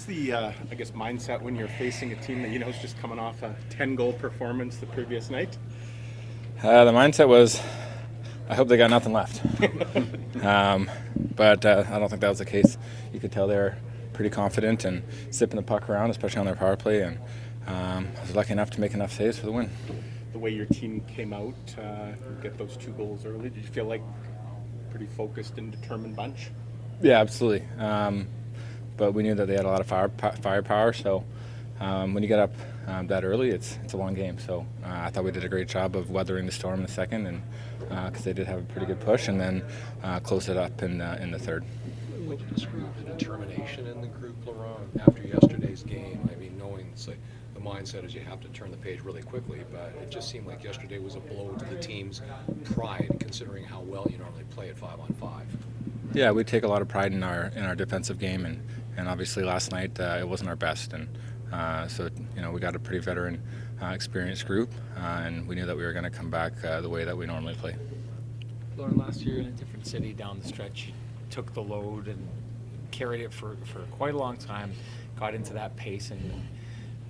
the, I guess, mindset when you're facing a team that you know is just coming off a 10-goal performance the previous night? The mindset was, I hope they got nothing left. But I don't think that was the case. You could tell they were pretty confident and zipping the puck around, especially on their power play. And I was lucky enough to make enough saves for the win. The way your team came out, get those 2 goals early, did you feel like a pretty focused and determined bunch? Yeah, absolutely. But we knew that they had a lot of firepower. So when you get up that early, it's a long game. So I thought we did a great job of weathering the storm in the second, and because they did have a pretty good push, and then close it up in the third. Would you describe the determination in the group, Laurent, after yesterday's game? I mean, knowing it's like the mindset is you have to turn the page really quickly, but it just seemed like yesterday was a blow to the team's pride, considering how well you normally play at 5-on-5. Yeah, we take a lot of pride in our defensive game, and obviously last night it wasn't our best, and so we got a pretty veteran, experienced group, and we knew that we were going to come back the way that we normally play. Lauren, last year in a different city down the stretch, you took the load and carried it for quite a long time, got into that pace. And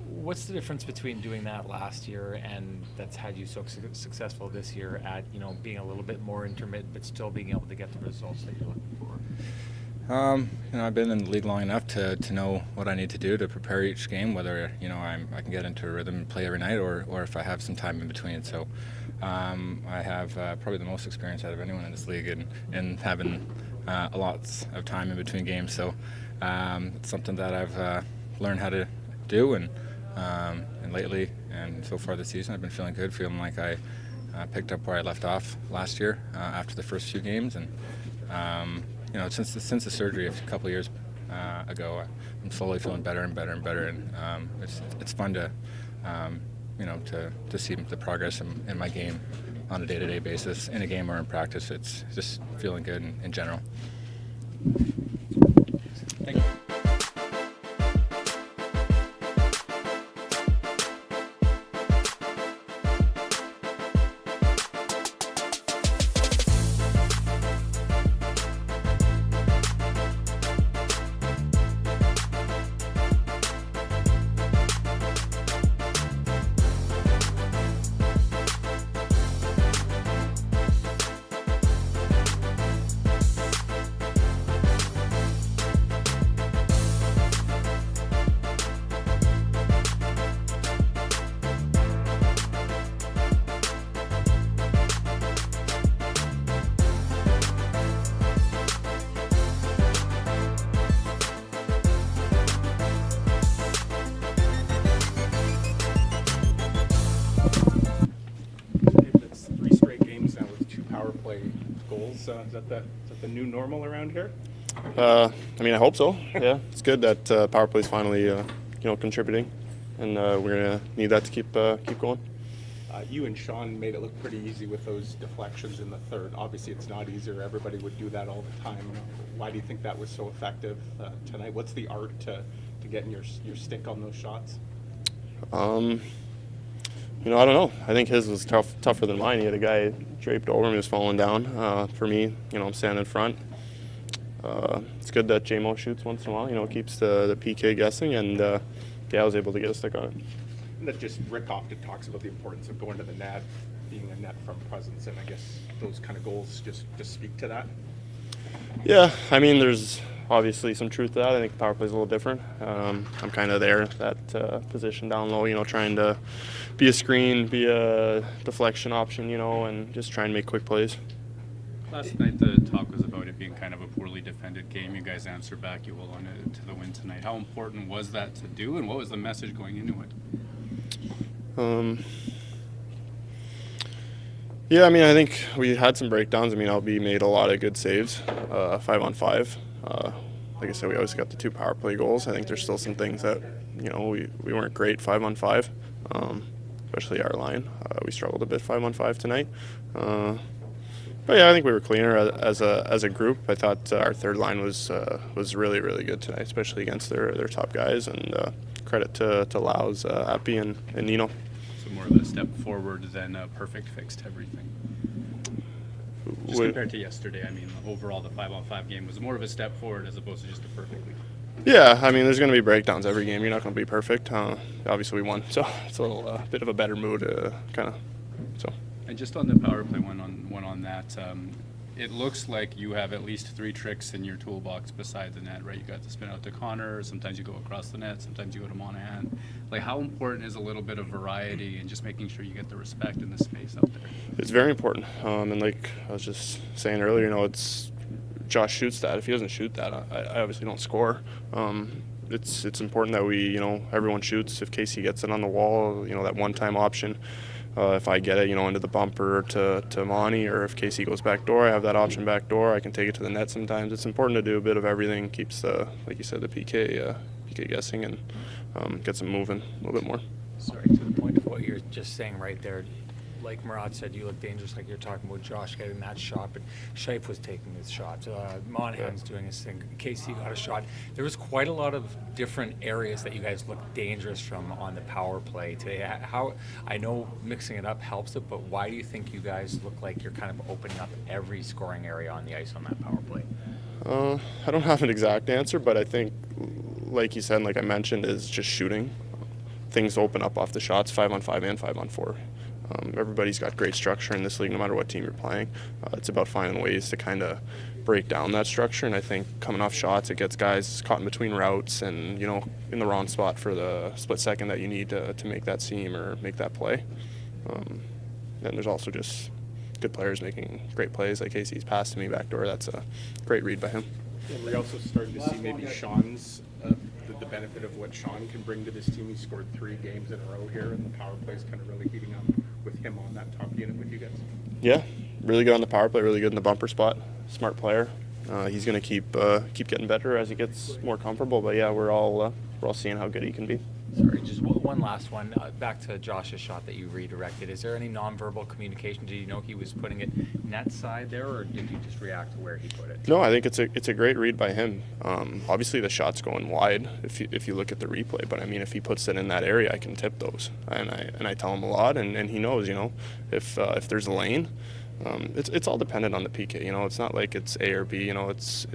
what's the difference between doing that last year and that's had you so successful this year at being a little bit more intermittent but still being able to get the results that you're looking for? I've been in the league long enough to know what I need to do to prepare each game, whether I can get into a rhythm and play every night, or if I have some time in between. So I have probably the most experience out of anyone in this league in having a lot of time in between games. So it's something that I've learned how to do, and lately and so far this season I've been feeling good, feeling like I picked up where I left off last year after the first few games. And since the surgery a couple of years ago, I'm slowly feeling better and better and better, and it's fun to see the progress in my game on a day-to-day basis, in a game or in practice. It's just feeling good in general. Thank you. That's 3 straight games now with 2 power play goals. Is that the new normal around here? I hope so. Yeah, it's good that power play is finally, contributing, and we're gonna need that to keep going. You and Sean made it look pretty easy with those deflections in the third. Obviously, it's not easier. Everybody would do that all the time. Why do you think that was so effective tonight? What's the art to getting your stick on those shots? I don't know. I think his was tougher than mine. He had a guy draped over him, he was falling down. For me, I'm standing in front. It's good that JMO shoots once in a while. Keeps the PK guessing, and I was able to get a stick on it. And that just Rick often talks about the importance of going to the net, being a net from presence, and I guess those kind of goals just speak to that. Yeah, there's obviously some truth to that. I think power play is a little different. I'm kind of there, that position down low, trying to be a screen, be a deflection option, and just try and make quick plays. Last night the talk was about it being kind of a poorly defended game. You guys answered back. You hold on to the win tonight. How important was that to do, and what was the message going into it? Yeah, I think we had some breakdowns. LB made a lot of good saves, 5-on-5. Like I said, we always got the 2 power play goals. I think there's still some things that, we weren't great 5-on-5, especially our line. We struggled a bit 5-on-5 tonight. But yeah, I think we were cleaner as a group. I thought our third line was really, really good tonight, especially against their top guys. And credit to Laus, Appy, and Nino. So more of a step forward than a perfect fix to everything. Just compared to yesterday, overall the 5-on-5 game was more of a step forward as opposed to just a perfect lead. Yeah, I mean, there's going to be breakdowns every game. You're not going to be perfect. Obviously, we won, so it's a little bit of a better mood, kind of. So. And just on the power play, one on that, it looks like you have at least 3 tricks in your toolbox beside the net, right? You got to spin out to Connor. Sometimes you go across the net. Sometimes you go to Monahan. Like, how important is a little bit of variety and just making sure you get the respect and the space out there? It's very important. And like I was just saying earlier, it's Josh shoots that. If he doesn't shoot that, I obviously don't score. It's important that we, everyone shoots. If Casey gets it on the wall, that one-time option. If I get it, into the bumper to Monty, or if Casey goes back door, I have that option back door. I can take it to the net sometimes. It's important to do a bit of everything. Keeps the, like you said, the PK guessing and gets them moving a little bit more. Sorry, to the point of what you're just saying right there, like Murat said, you look dangerous, like you're talking about Josh getting that shot, but Scheif was taking his shot. Monahan's doing his thing. Casey got a shot. There was quite a lot of different areas that you guys looked dangerous from on the power play today. How, I know mixing it up helps it, but why do you think you guys look like you're kind of opening up every scoring area on the ice on that power play? I don't have an exact answer, but I think, like you said, like I mentioned, is just shooting. Things open up off the shots, 5-on-5 and 5-on-4. Everybody's got great structure in this league, no matter what team you're playing. It's about finding ways to kind of break down that structure, and I think coming off shots, it gets guys caught in between routes and, in the wrong spot for the split second that you need to make that seam or make that play. And there's also just good players making great plays, like Casey's pass to me backdoor. That's a great read by him. And we also started to see maybe Sean's the benefit of what Sean can bring to this team. He scored 3 games in a row here, and the power play is kind of really heating up with him on that top unit with you guys. Yeah, really good on the power play, really good in the bumper spot. Smart player. He's going to keep getting better as he gets more comfortable. But yeah, we're all seeing how good he can be. Sorry, just one last one. Back to Josh's shot that you redirected. Is there any nonverbal communication? Did you know he was putting it net side there, or did you just react to where he put it? No, I think it's a great read by him. Obviously, the shot's going wide if you look at the replay. But I mean, if he puts it in that area, I can tip those, and I tell him a lot, and he knows. If there's a lane. It's all dependent on the PK. It's not like it's A or B. It's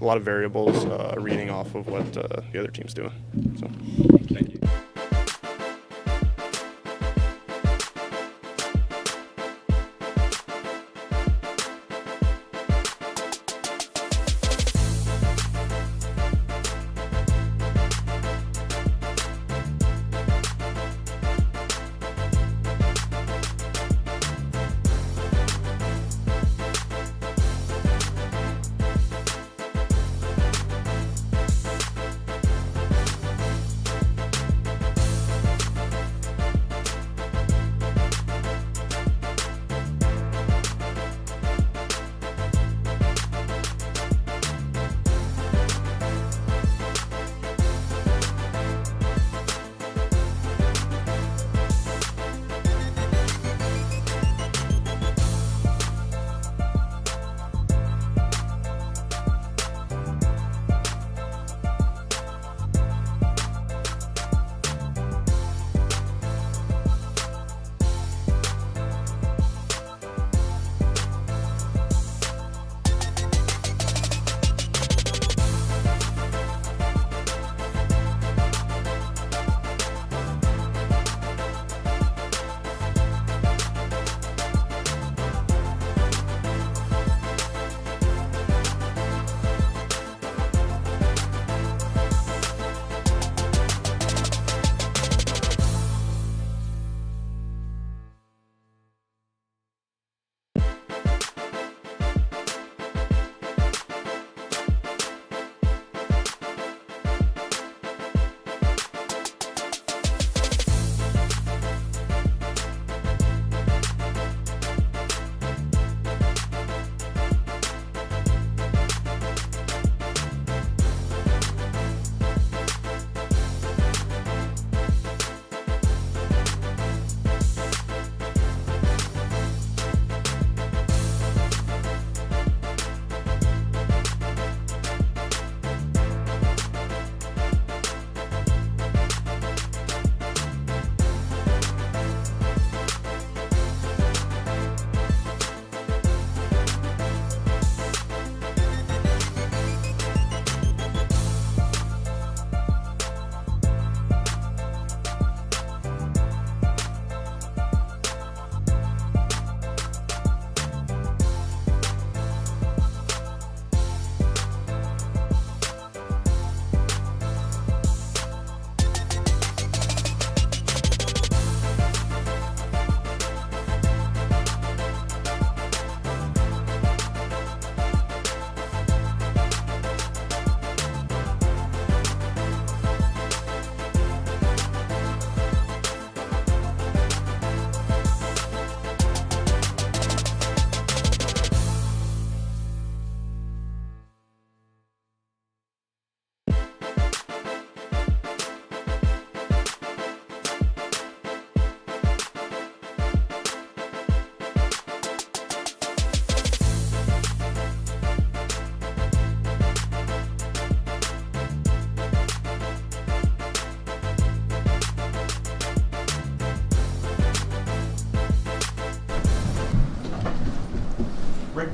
a lot of variables reading off of what the other team's doing. So. Thank you.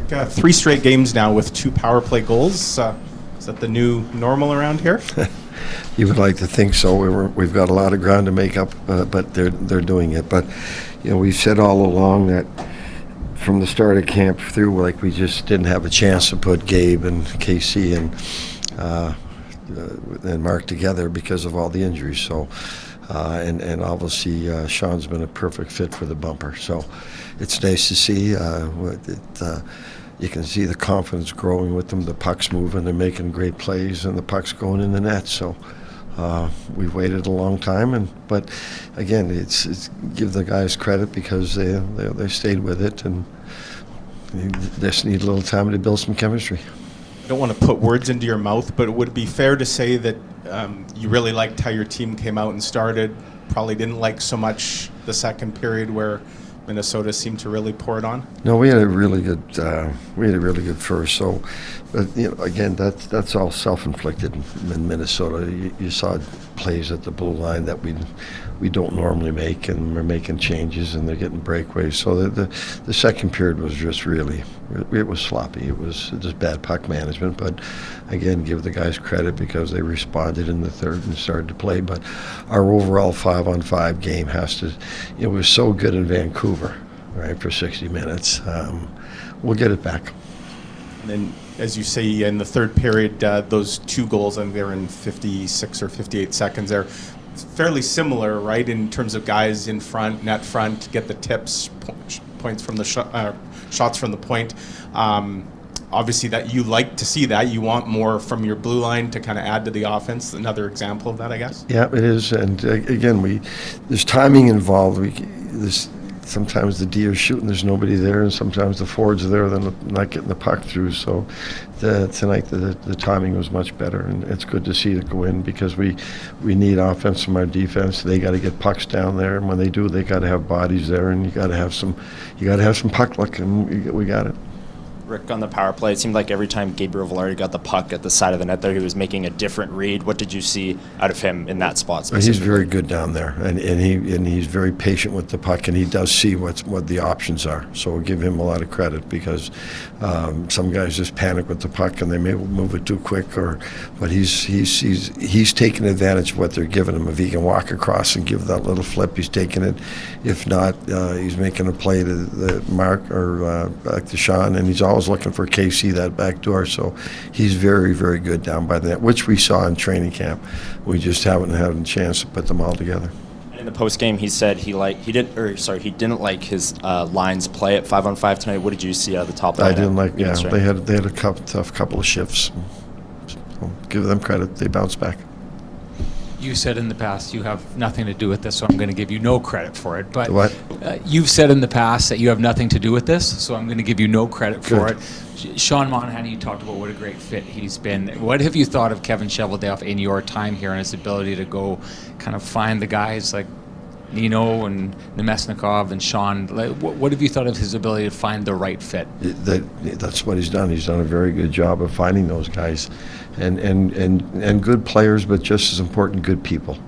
3 straight games now with 2 power play goals. Is that the new normal around here? You would like to think so. We've got a lot of ground to make up, but they're doing it. But we've said all along that from the start of camp through, like, we just didn't have a chance to put Gabe and KC and Mark together because of all the injuries. So, and obviously Sean's been a perfect fit for the bumper. So, it's nice to see. You can see the confidence growing with them. The puck's moving, they're making great plays, and the puck's going in the net. So we've waited a long time, but again, it's give the guys credit because they stayed with it, and they just need a little time to build some chemistry. I don't want to put words into your mouth, but would it be fair to say that you really liked how your team came out and started? Probably didn't like so much the second period where Minnesota seemed to really pour it on? No, we had a really good first. So, but again, that's all self-inflicted in Minnesota. You saw plays at the blue line that we don't normally make, and we're making changes, and they're getting breakaways. So the second period was just really, it was sloppy. It was just bad puck management. But again, give the guys credit because they responded in the third and started to play. But our overall 5-on-5 game it was so good in Vancouver, right, for 60 minutes. We'll get it back. And then, as you say, in the third period, those 2 goals, and they're in 56 or 58 seconds, they're fairly similar, right, in terms of guys in front, net front, get the tips, points from the shots from the point. Obviously, that you like to see that. You want more from your blue line to kind of add to the offense. Another example of that, I guess. Yeah, it is. And again, there's timing involved. Sometimes the D are shooting, there's nobody there, and sometimes the forwards are there, they're not getting the puck through. So tonight the timing was much better, and it's good to see it go in because we need offense from our defense. They got to get pucks down there, and when they do, they got to have bodies there, and you got to have some puck luck, and we got it. Rick, on the power play, it seemed like every time Gabriel Velarde got the puck at the side of the net there, he was making a different read. What did you see out of him in that spot specifically? He's very good down there, and he's very patient with the puck, and he does see what the options are. So we'll give him a lot of credit because some guys just panic with the puck and they may move it too quick, but he's taking advantage of what they're giving him. If he can walk across and give that little flip, he's taking it. If not, he's making a play to the Mark or back to Sean, and he's always looking for KC that back door. So he's very, very good down by the net, which we saw in training camp. We just haven't had a chance to put them all together. In the postgame, he said he didn't like his lines play at 5-on-5 tonight. What did you see out of the top line? I didn't like. Yeah, they had a tough couple of shifts. So give them credit. They bounced back. You said in the past you have nothing to do with this, so I'm going to give you no credit for it. But what? You've said in the past that you have nothing to do with this, so I'm going to give you no credit for it. Sean Monahan, you talked about what a great fit he's been. What have you thought of Kevin Cheveldayoff in your time here and his ability to go kind of find the guys like Nino and Nemesnikov and Sean? What have you thought of his ability to find the right fit? That's what he's done. He's done a very good job of finding those guys, and good players, but just as important, good people.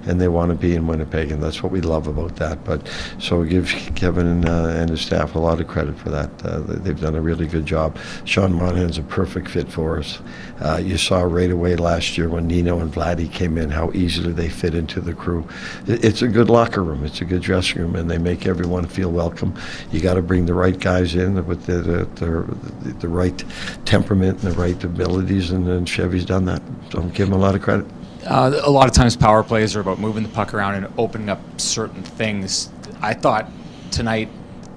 And they want to be in Winnipeg, and that's what we love about that. But so we give Kevin and his staff a lot of credit for that. They've done a really good job. Sean Monahan's a perfect fit for us. You saw right away last year when Nino and Vladdy came in how easily they fit into the crew. It's a good locker room. It's a good dressing room, and they make everyone feel welcome. You got to bring the right guys in with the right temperament and the right abilities, and Chevy's done that. So give him a lot of credit. A lot of times power plays are about moving the puck around and opening up certain things. I thought tonight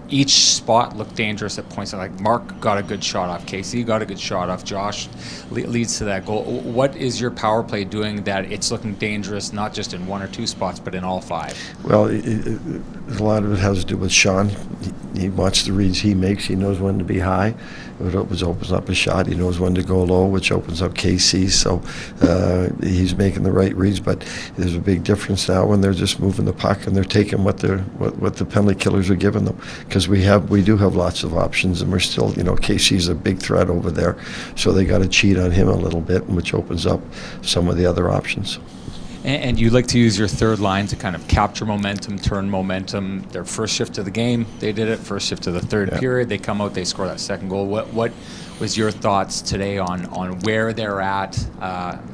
each spot looked dangerous at points. Like Mark got a good shot off, KC got a good shot off, Josh leads to that goal. What is your power play doing that it's looking dangerous not just in 1 or 2 spots but in all 5? Well, a lot of it has to do with Sean. He watches the reads he makes. He knows when to be high, which opens up a shot. He knows when to go low, which opens up KC. So he's making the right reads. But there's a big difference now when they're just moving the puck and they're taking what the penalty killers are giving them. Because we do have lots of options, and we're still, KC's a big threat over there. So they got to cheat on him a little bit, which opens up some of the other options. And you like to use your third line to kind of capture momentum, turn momentum. Their first shift of the game, they did it. First shift of the third period, they come out, they score that second goal. What was your thoughts today on where they're at?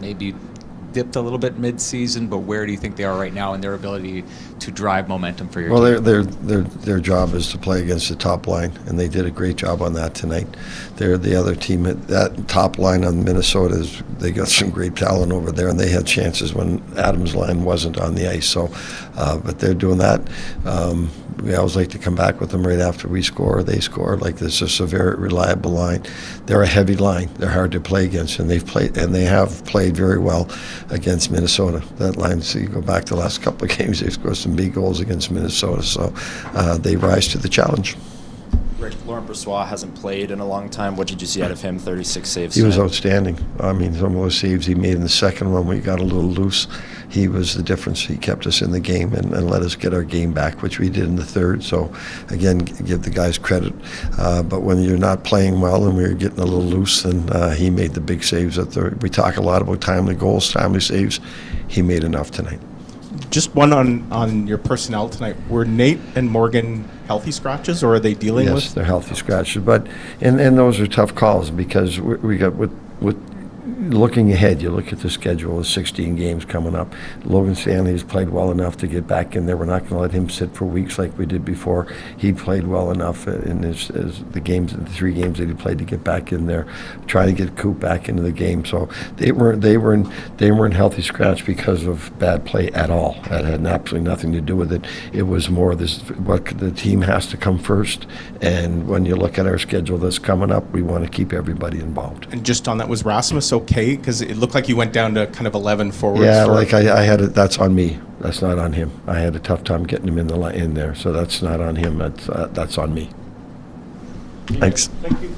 Maybe dipped a little bit mid-season, but where do you think they are right now in their ability to drive momentum for your team? Well, their job is to play against the top line, and they did a great job on that tonight. They're the other team at that top line on Minnesota. They got some great talent over there, and they had chances when Adams' line wasn't on the ice. So, but they're doing that. We always like to come back with them right after we score. They score. Like, this is a very reliable line. They're a heavy line. They're hard to play against, and they have played very well against Minnesota. That line, so you go back to the last couple of games, they've scored some big goals against Minnesota, so they rise to the challenge. Rick, Laurent Brossoit hasn't played in a long time. What did you see out of him? 36 saves. He was tonight. outstanding. I mean, some of those saves he made in the second one, we got a little loose. He was the difference. He kept us in the game and let us get our game back, which we did in the third. So, again, give the guys credit. But when you're not playing well and we're getting a little loose, then he made the big saves. We talk a lot about timely goals, timely saves. He made enough tonight. Just one on your personnel tonight. Were Nate and Morgan healthy scratches, or are they dealing with? Yes, they're healthy scratches, but and those are tough calls because we got with looking ahead. You look at the schedule of 16 games coming up. Logan Stanley has played well enough to get back in there. We're not going to let him sit for weeks like we did before. He played well enough in the 3 games that he played to get back in there. Trying to get Coop back into the game. So they weren't healthy scratch because of bad play at all. That had absolutely nothing to do with it. It was more what the team has to come first. And when you look at our schedule that's coming up, we want to keep everybody involved. And just on that, was Rasmus okay? Because it looked like you went down to kind of 11 forwards. Yeah, like I had it. That's on me. That's not on him. I had a tough time getting him in there. So that's not on him. That's on me. Thanks. Thank you.